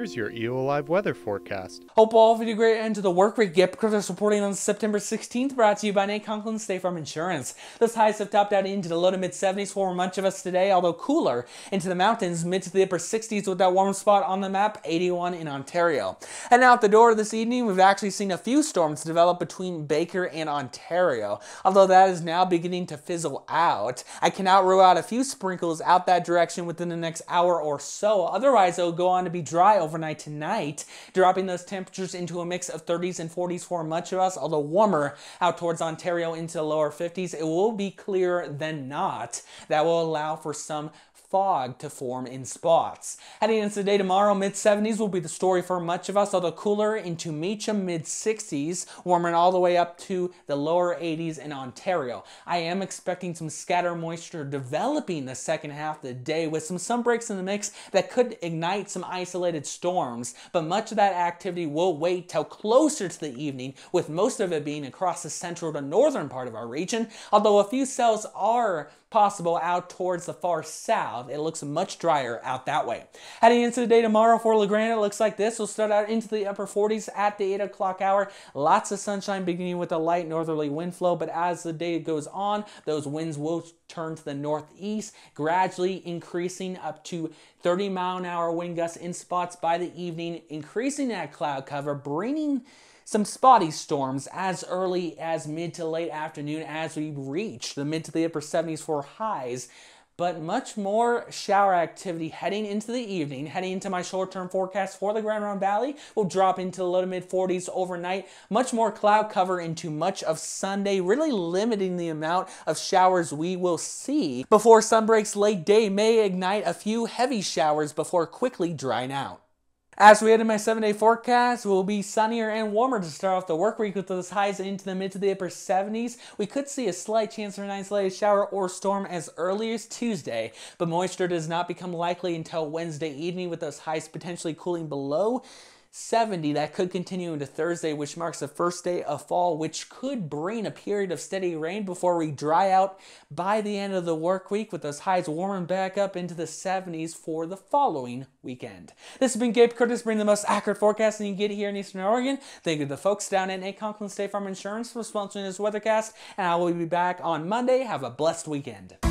Here's your EOAlive weather forecast. Hope all of you do great end to the work week. Gabe Curtis reporting on September 16th, brought to you by Conklin Insurance. Those highs have topped out into the low to mid 70s for much of us today, although cooler into the mountains, mid to the upper 60s with that warm spot on the map, 81 in Ontario. And out the door this evening, we've actually seen a few storms develop between Baker and Ontario, although that is now beginning to fizzle out. I cannot rule out a few sprinkles out that direction within the next hour or so. Otherwise, it will go on to be dry overnight tonight, dropping those temperatures into a mix of 30s and 40s for much of us, although warmer out towards Ontario into the lower 50s. It will be clearer than not. That will allow for some fog to form in spots. Heading into the day tomorrow, mid-70s will be the story for much of us, although cooler into Meacham, mid-60s, warming all the way up to the lower 80s in Ontario. I am expecting some scatter moisture developing the second half of the day with some sun breaks in the mix that could ignite some isolated storms, but much of that activity will wait till closer to the evening, with most of it being across the central to northern part of our region, although a few cells are possible out towards the far south. It looks much drier out that way. Heading into the day tomorrow for La Grande, it looks like this. We'll start out into the upper 40s at the 8 o'clock hour. Lots of sunshine beginning with a light northerly wind flow, but as the day goes on, those winds will turn to the northeast, gradually increasing up to 30-mile-an-hour wind gusts in spots by the evening, increasing that cloud cover, bringing some spotty storms as early as mid to late afternoon as we reach the mid to the upper 70s for highs, but much more shower activity heading into the evening. Heading into my short-term forecast for the Grand Ronde Valley, will drop into the low to mid 40s overnight. Much more cloud cover into much of Sunday, really limiting the amount of showers we will see before sun breaks late day may ignite a few heavy showers before quickly drying out. As we head in my 7-day forecast, it will be sunnier and warmer to start off the work week with those highs into the mid to the upper 70s. We could see a slight chance for an isolated shower or storm as early as Tuesday, but moisture does not become likely until Wednesday evening with those highs potentially cooling below 70. That could continue into Thursday, which marks the first day of fall, which could bring a period of steady rain before we dry out by the end of the work week, with those highs warming back up into the 70s for the following weekend. This has been Gabe Curtis bringing the most accurate forecast you can get here in Eastern Oregon. Thank you to the folks down at Conklin Insurance for sponsoring this weathercast, and I will be back on Monday. Have a blessed weekend.